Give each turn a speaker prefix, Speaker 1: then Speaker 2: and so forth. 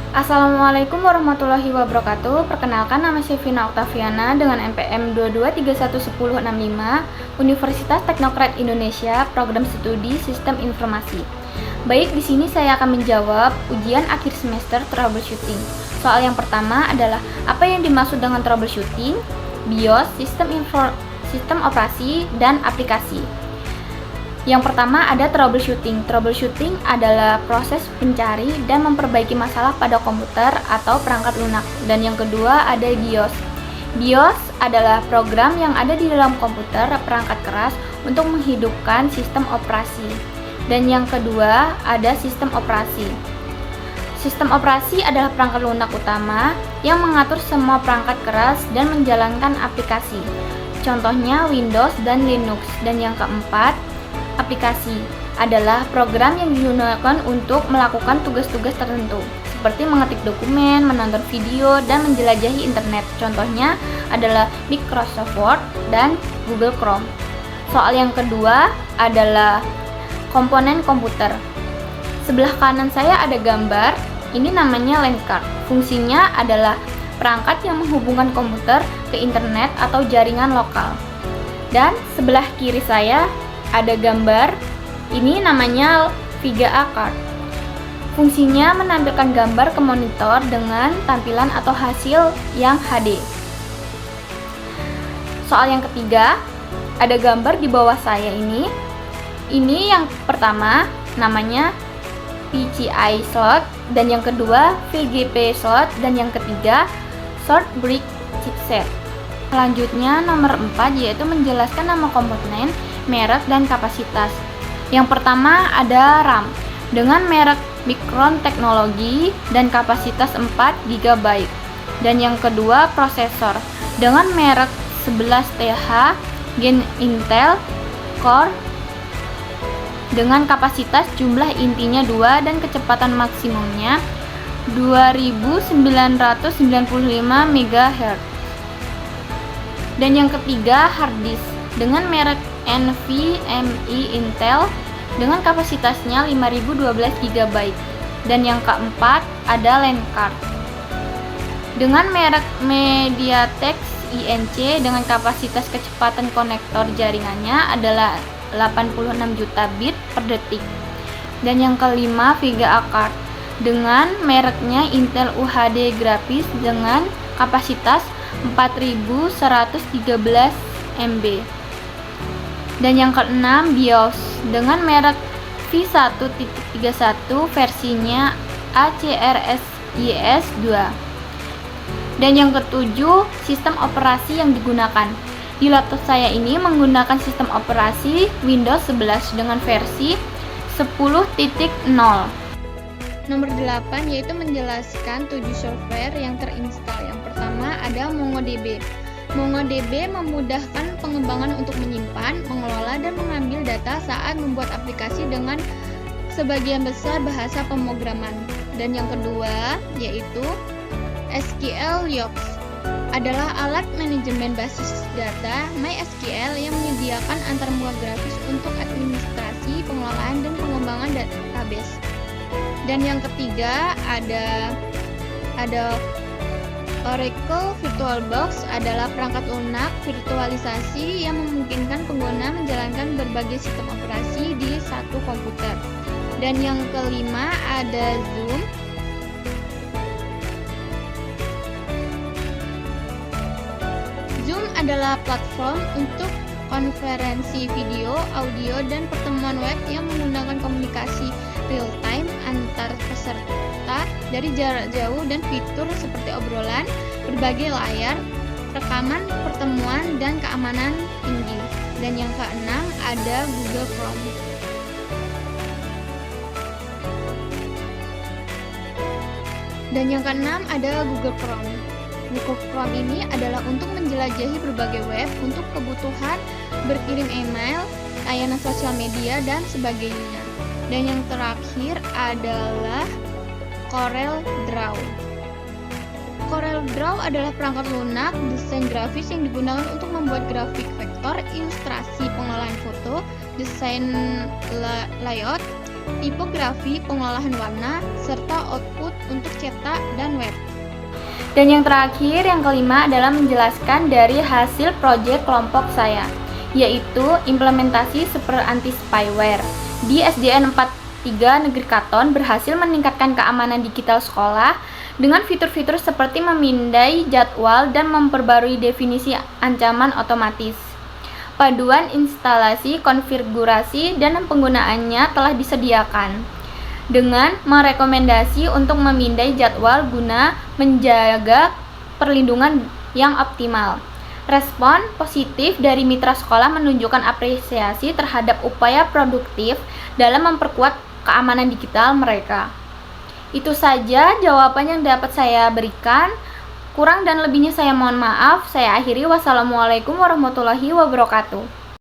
Speaker 1: Assalamualaikum warahmatullahi wabarakatuh. Perkenalkan, nama saya Vina Oktaviana dengan NPM 22311065 Universitas Teknokrat Indonesia, Program Studi Sistem Informasi. Baik, di sini saya akan menjawab ujian akhir semester troubleshooting. Soal yang pertama adalah apa yang dimaksud dengan troubleshooting, BIOS, sistem operasi, dan aplikasi. Yang pertama ada troubleshooting. Troubleshooting adalah proses mencari dan memperbaiki masalah pada komputer atau perangkat lunak. Dan yang kedua ada BIOS. BIOS adalah program yang ada di dalam komputer perangkat keras untuk menghidupkan sistem operasi. Dan yang kedua ada sistem operasi. Sistem operasi adalah perangkat lunak utama yang mengatur semua perangkat keras dan menjalankan aplikasi. Contohnya Windows dan Linux. Dan yang keempat, aplikasi adalah program yang digunakan untuk melakukan tugas-tugas tertentu, seperti mengetik dokumen, menonton video, dan menjelajahi internet. Contohnya adalah Microsoft Word dan Google Chrome. Soal yang kedua adalah komponen komputer. Sebelah kanan saya ada gambar, ini namanya LAN card. Fungsinya adalah perangkat yang menghubungkan komputer ke internet atau jaringan lokal. Dan sebelah kiri saya ada gambar, ini namanya VGA card. Fungsinya menampilkan gambar ke monitor dengan tampilan atau hasil yang HD. Soal yang ketiga, ada gambar di bawah saya ini. Ini yang pertama namanya PCI slot, dan yang kedua VGP slot, dan yang ketiga short brick chipset. Selanjutnya nomor 4 yaitu menjelaskan nama komponen, merek, dan kapasitas. Yang pertama ada RAM dengan merek Micron Technology dan kapasitas 4 GB. Dan yang kedua prosesor dengan merek 11TH Gen Intel Core dengan kapasitas jumlah intinya 2 dan kecepatan maksimumnya 2995 MHz. Dan yang ketiga hard disk dengan merek NVMe Intel dengan kapasitasnya 5012 GB. Dan yang keempat ada LAN card dengan merek MediaTek InC dengan kapasitas kecepatan konektor jaringannya adalah 86 juta bit per detik. Dan yang kelima VGA card dengan mereknya Intel UHD grafis dengan kapasitas 4113 MB. Dan yang keenam BIOS dengan merek V1.31 versinya ACRSIS 2. Dan yang ketujuh sistem operasi yang digunakan. Di laptop saya ini menggunakan sistem operasi Windows 11 dengan versi 10.0. Nomor 8 yaitu menjelaskan 7 software yang terinstall. Yang pertama ada MongoDB. MongoDB memudahkan pengembangan untuk menyimpan, mengelola, dan mengambil data saat membuat aplikasi dengan sebagian besar bahasa pemrograman. Dan yang kedua yaitu SQL Yops adalah alat manajemen basis data MySQL yang menyediakan antarmuka grafis untuk administrasi, pengelolaan, dan pengembangan database. Dan yang ketiga ada Oracle VirtualBox adalah perangkat lunak virtualisasi yang memungkinkan pengguna menjalankan berbagai sistem operasi di satu komputer. Dan yang kelima ada Zoom. Zoom adalah platform untuk konferensi video, audio, dan pertemuan web yang menggunakan komunikasi real-time antar peserta dari jarak jauh dan fitur seperti obrolan, berbagi layar, rekaman pertemuan, dan keamanan tinggi. Dan yang keenam ada Google Chrome. Dan yang keenam ada Google Chrome. Google Chrome ini adalah untuk menjelajahi berbagai web untuk kebutuhan berkirim email, layanan sosial media, dan sebagainya. Dan yang terakhir adalah Corel Draw. Corel Draw adalah perangkat lunak desain grafis yang digunakan untuk membuat grafik vektor, ilustrasi, pengelolaan foto, desain layout, tipografi, pengolahan warna, serta output untuk cetak dan web. Dan yang terakhir, yang kelima adalah menjelaskan dari hasil proyek kelompok saya, yaitu implementasi super anti-spyware. Di SDN 43 Negeri Katon berhasil meningkatkan keamanan digital sekolah dengan fitur-fitur seperti memindai jadwal dan memperbarui definisi ancaman otomatis. Paduan instalasi, konfigurasi, dan penggunaannya telah disediakan dengan merekomendasi untuk memindai jadwal guna menjaga perlindungan yang optimal. Respon positif dari mitra sekolah menunjukkan apresiasi terhadap upaya produktif dalam memperkuat keamanan digital mereka. Itu saja jawaban yang dapat saya berikan. Kurang dan lebihnya saya mohon maaf. Saya akhiri. Wassalamualaikum warahmatullahi wabarakatuh.